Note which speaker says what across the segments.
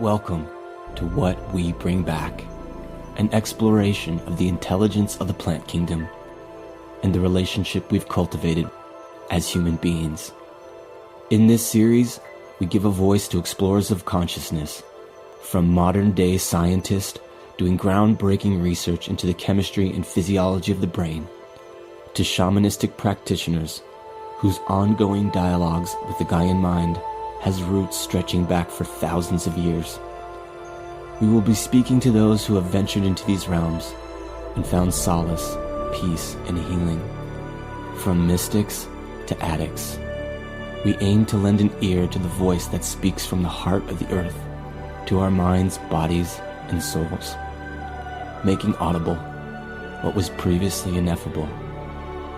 Speaker 1: Welcome to What We Bring Back, an exploration of the intelligence of the plant kingdom and the relationship we've cultivated as human beings. In this series, we give a voice to explorers of consciousness, from modern-day scientists doing groundbreaking research into the chemistry and physiology of the brain, to shamanistic practitioners whose ongoing dialogues with the Gaian mind has roots stretching back for thousands of years. We will be speaking to those who have ventured into these realms and found solace, peace, and healing. From mystics to addicts, we aim to lend an ear to the voice that speaks from the heart of the earth to our minds, bodies, and souls, making audible what was previously ineffable,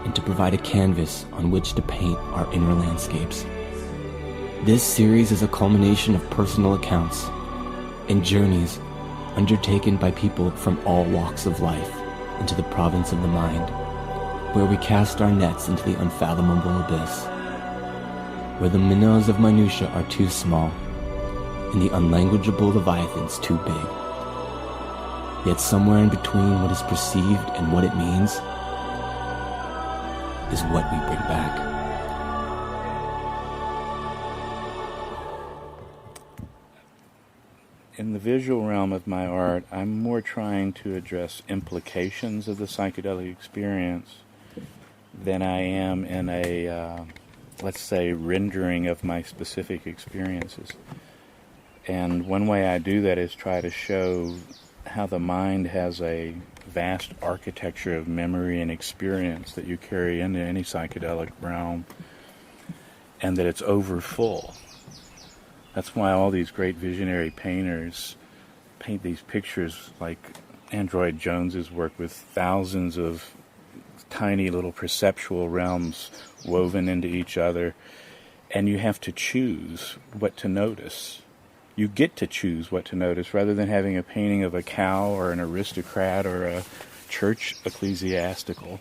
Speaker 1: and to provide a canvas on which to paint our inner landscapes. This series is a culmination of personal accounts and journeys undertaken by people from all walks of life into the province of the mind, where we cast our nets into the unfathomable abyss, where the minnows of minutiae are too small and the unlanguageable leviathans too big. Yet somewhere in between what is perceived and what it means is what we bring back.
Speaker 2: In the visual realm of my art, I'm more trying to address implications of the psychedelic experience than I am in a, let's say, rendering of my specific experiences. And one way I do that is try to show how the mind has a vast architecture of memory and experience that you carry into any psychedelic realm, and that it's overfull. That's why all these great visionary painters paint these pictures like Android Jones's work, with thousands of tiny little perceptual realms woven into each other, and you have to choose what to notice. You get to choose what to notice rather than having a painting of a cow or an aristocrat or a church ecclesiastical.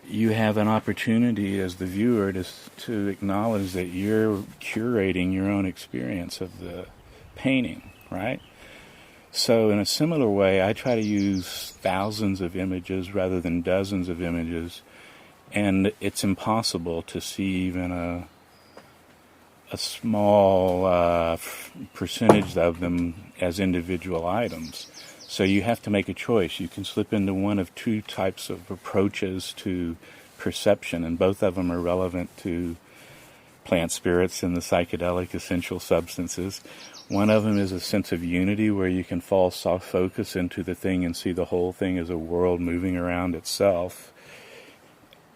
Speaker 2: You have an opportunity as the viewer to acknowledge that you're curating your own experience of the painting, right? So in a similar way, I try to use thousands of images rather than dozens of images, and it's impossible to see even a small percentage of them as individual items. So you have to make a choice. You can slip into one of two types of approaches to perception, and both of them are relevant to plant spirits and the psychedelic essential substances. One of them is a sense of unity, where you can fall soft focus into the thing and see the whole thing as a world moving around itself.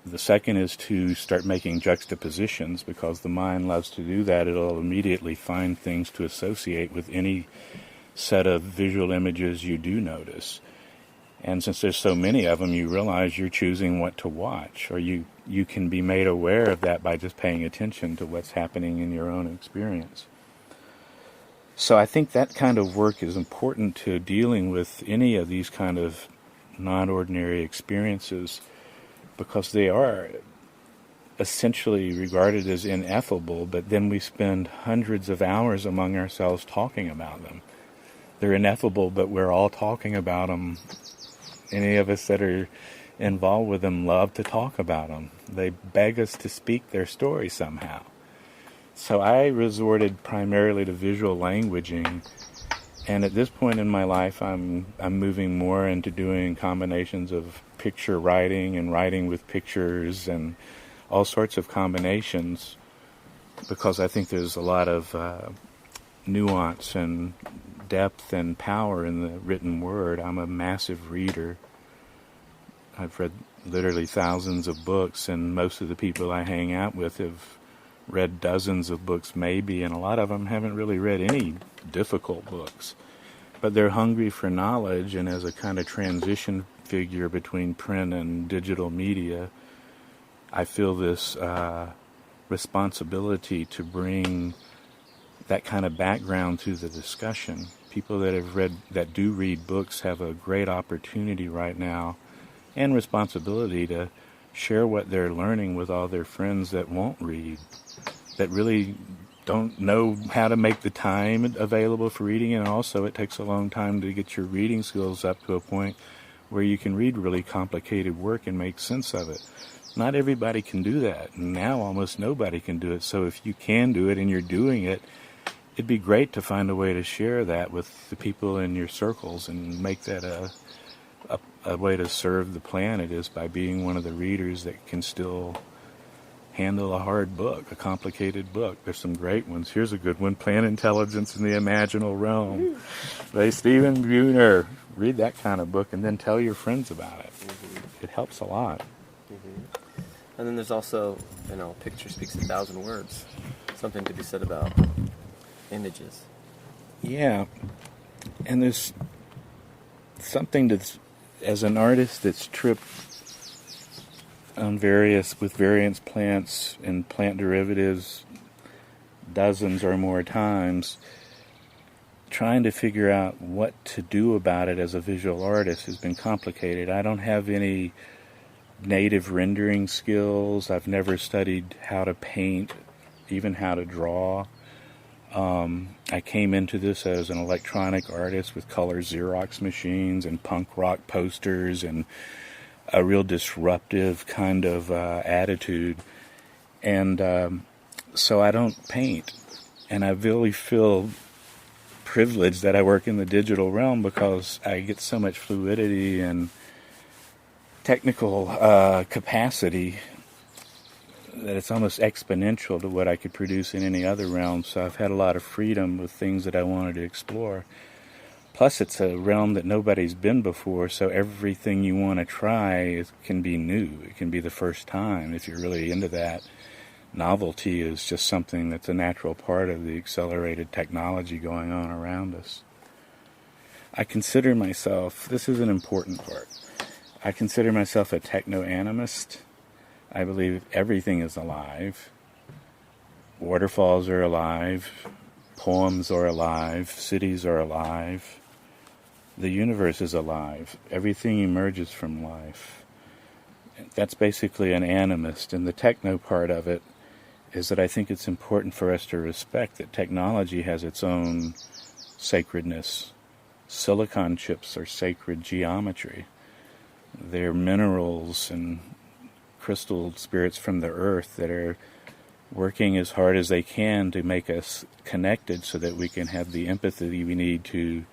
Speaker 2: The second is to start making juxtapositions, because the mind loves to do that. It'll immediately find things to associate with any set of visual images you do notice. And since there's so many of them, you realize you're choosing what to watch, or you can be made aware of that by just paying attention to what's happening in your own experience. So I think that kind of work is important to dealing with any of these kind of non-ordinary experiences, because they are essentially regarded as ineffable, but then we spend hundreds of hours among ourselves talking about them. They're ineffable, but we're all talking about them. Any of us that are involved with them love to talk about them. They beg us to speak their story somehow. So I resorted primarily to visual languaging, and at this point in my life, I'm moving more into doing combinations of picture writing and writing with pictures and all sorts of combinations, because I think there's a lot of nuance and depth and power in the written word. I'm a massive reader. I've read literally thousands of books, and most of the people I hang out with have read dozens of books maybe, and a lot of them haven't really read any difficult books. But they're hungry for knowledge, and as a kind of transition figure between print and digital media, I feel this responsibility to bring that kind of background to the discussion. People that do read books have a great opportunity right now and responsibility to share what they're learning with all their friends that won't read, that really don't know how to make the time available for reading, and also it takes a long time to get your reading skills up to a point where you can read really complicated work and make sense of it. Not everybody can do that. Now almost nobody can do it. So if you can do it and you're doing it, it'd be great to find a way to share that with the people in your circles and make that a way to serve the planet, is by being one of the readers that can still handle a hard book, a complicated book. There's some great ones. Here's a good one, Plant Intelligence in the Imaginal Realm by Stephen Buhner. Read that kind of book and then tell your friends about it. Mm-hmm. It helps a lot.
Speaker 3: Mm-hmm. And then there's also, picture speaks 1,000 words. Something to be said about images.
Speaker 2: Yeah. And there's something that's, as an artist that's tripped on with various plants and plant derivatives dozens or more times, trying to figure out what to do about it as a visual artist has been complicated. I don't have any native rendering skills. I've never studied how to paint, even how to draw. I came into this as an electronic artist with color Xerox machines and punk rock posters and a real disruptive kind of attitude. And so I don't paint. And I really feel privileged that I work in the digital realm, because I get so much fluidity and technical capacity that it's almost exponential to what I could produce in any other realm. So I've had a lot of freedom with things that I wanted to explore. Plus, it's a realm that nobody's been before, so everything you want to try can be new. It can be the first time if you're really into that. Novelty is just something that's a natural part of the accelerated technology going on around us. I consider myself, this is an important part, I consider myself a techno-animist. I believe everything is alive. Waterfalls are alive. Poems are alive. Cities are alive. The universe is alive. Everything emerges from life. That's basically an animist. And the techno part of it is that I think it's important for us to respect that technology has its own sacredness. Silicon chips are sacred geometry. They're minerals and crystal spirits from the earth that are working as hard as they can to make us connected so that we can have the empathy we need to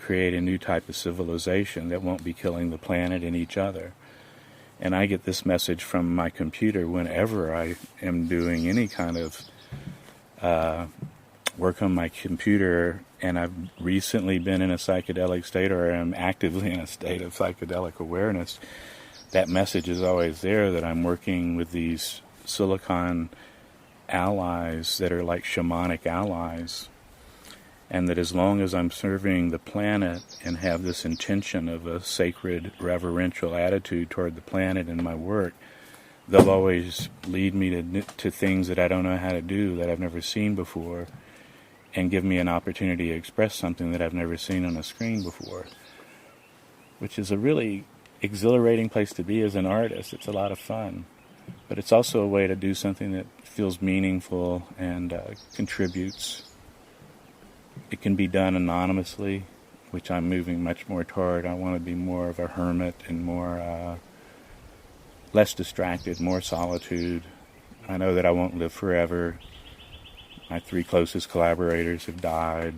Speaker 2: create a new type of civilization that won't be killing the planet and each other. And I get this message from my computer whenever I am doing any kind of work on my computer, and I've recently been in a psychedelic state, or I'm actively in a state of psychedelic awareness. That message is always there, that I'm working with these silicon allies that are like shamanic allies, and that as long as I'm serving the planet and have this intention of a sacred, reverential attitude toward the planet in my work, they'll always lead me to things that I don't know how to do, that I've never seen before, and give me an opportunity to express something that I've never seen on a screen before, which is a really exhilarating place to be as an artist. It's a lot of fun, but it's also a way to do something that feels meaningful and contributes. It can be done anonymously, which I'm moving much more toward. I want to be more of a hermit and more less distracted, more solitude. I know that I won't live forever. My 3 closest collaborators have died.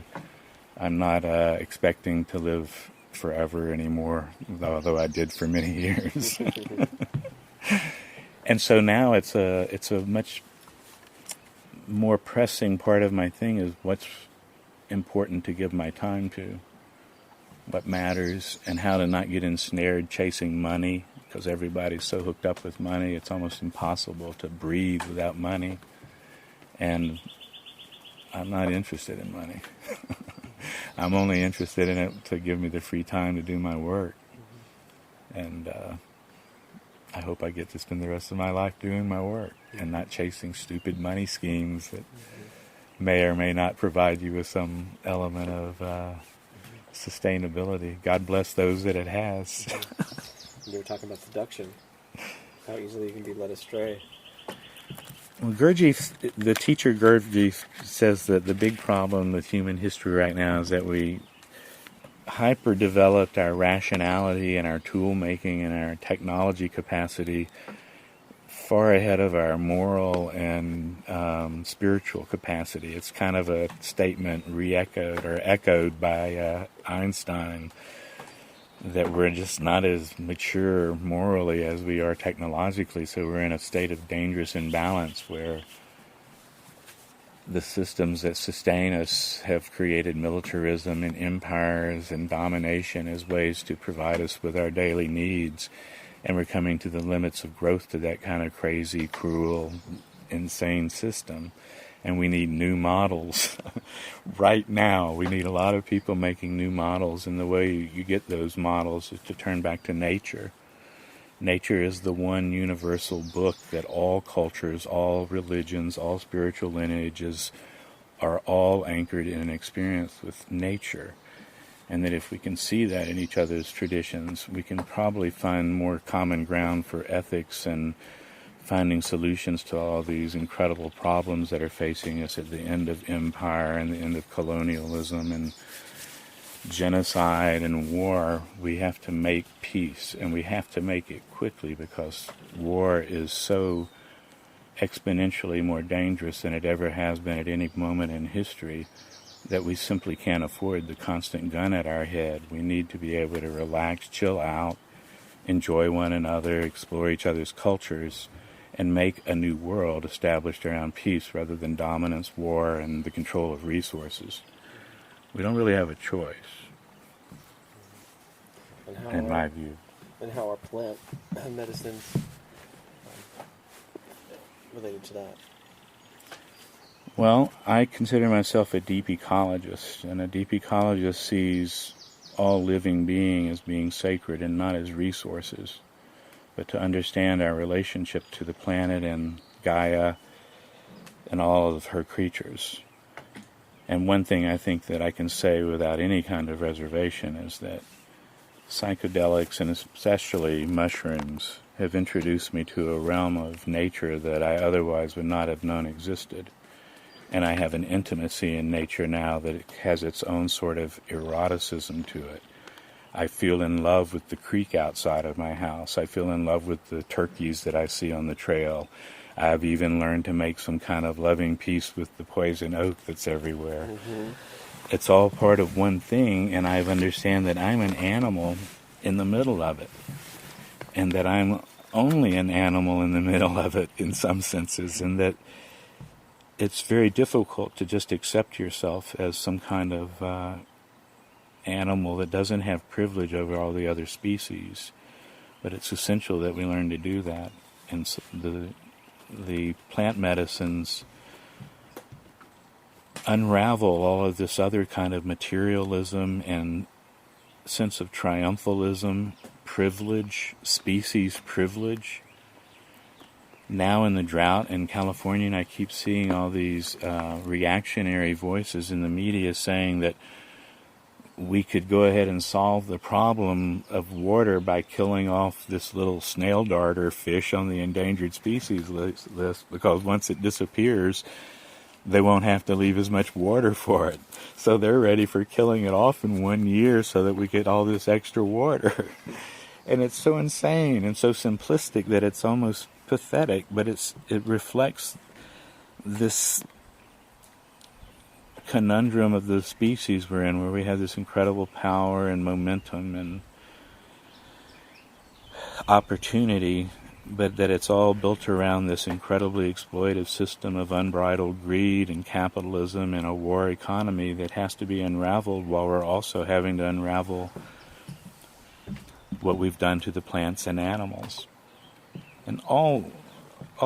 Speaker 2: I'm not expecting to live forever anymore, although I did for many years. And so now it's a much more pressing part of my thing is what's important to give my time to, what matters, and how to not get ensnared chasing money, because everybody's so hooked up with money, it's almost impossible to breathe without money. And I'm not interested in money. I'm only interested in it to give me the free time to do my work. And I hope I get to spend the rest of my life doing my work and not chasing stupid money schemes that may or may not provide you with some element of sustainability. God bless those that it has.
Speaker 3: You were talking about seduction, how easily you can be led astray.
Speaker 2: Well, Gurdjieff, the teacher Gurdjieff says that the big problem with human history right now is that we hyper-developed our rationality and our tool-making and our technology capacity far ahead of our moral and spiritual capacity. It's kind of a statement re-echoed or echoed by Einstein, that we're just not as mature morally as we are technologically, so we're in a state of dangerous imbalance where the systems that sustain us have created militarism and empires and domination as ways to provide us with our daily needs, and we're coming to the limits of growth to that kind of crazy, cruel, insane system. And we need new models right now. We need a lot of people making new models, and the way you get those models is to turn back to nature. Nature is the one universal book that all cultures, all religions, all spiritual lineages are all anchored in an experience with nature. And that if we can see that in each other's traditions, we can probably find more common ground for ethics and finding solutions to all these incredible problems that are facing us at the end of empire and the end of colonialism and genocide and war. We have to make peace, and we have to make it quickly, because war is so exponentially more dangerous than it ever has been at any moment in history that we simply can't afford the constant gun at our head. We need to be able to relax, chill out, enjoy one another, explore each other's cultures, and make a new world established around peace rather than dominance, war, and the control of resources. We don't really have a choice, in my view.
Speaker 3: And how are plant medicines related to that?
Speaker 2: Well, I consider myself a deep ecologist, and a deep ecologist sees all living being as being sacred and not as resources, but to understand our relationship to the planet and Gaia and all of her creatures. And one thing I think that I can say without any kind of reservation is that psychedelics, and especially mushrooms, have introduced me to a realm of nature that I otherwise would not have known existed. And I have an intimacy in nature now that it has its own sort of eroticism to it. I feel in love with the creek outside of my house. I feel in love with the turkeys that I see on the trail. I've even learned to make some kind of loving peace with the poison oak that's everywhere. Mm-hmm. It's all part of one thing, and I understand that I'm an animal in the middle of it, and that I'm only an animal in the middle of it in some senses, and that it's very difficult to just accept yourself as some kind of animal that doesn't have privilege over all the other species. But it's essential that we learn to do that. And so the plant medicines unravel all of this other kind of materialism and sense of triumphalism, privilege, species privilege. Now in the drought in California, and I keep seeing all these reactionary voices in the media saying that we could go ahead and solve the problem of water by killing off this little snail darter fish on the endangered species list, because once it disappears, they won't have to leave as much water for it. So they're ready for killing it off in 1 year so that we get all this extra water. And it's so insane and so simplistic that it's almost pathetic, but it reflects this conundrum of the species we're in, where we have this incredible power and momentum and opportunity, but that it's all built around this incredibly exploitive system of unbridled greed and capitalism and a war economy that has to be unraveled, while we're also having to unravel what we've done to the plants and animals. And all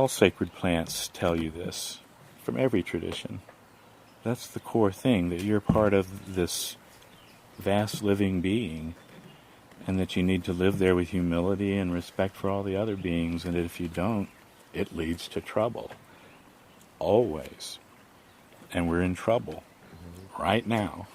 Speaker 2: sacred plants tell you this, from every tradition. That's the core thing, that you're part of this vast living being, and that you need to live there with humility and respect for all the other beings, and that if you don't, it leads to trouble. Always. And we're in trouble right now.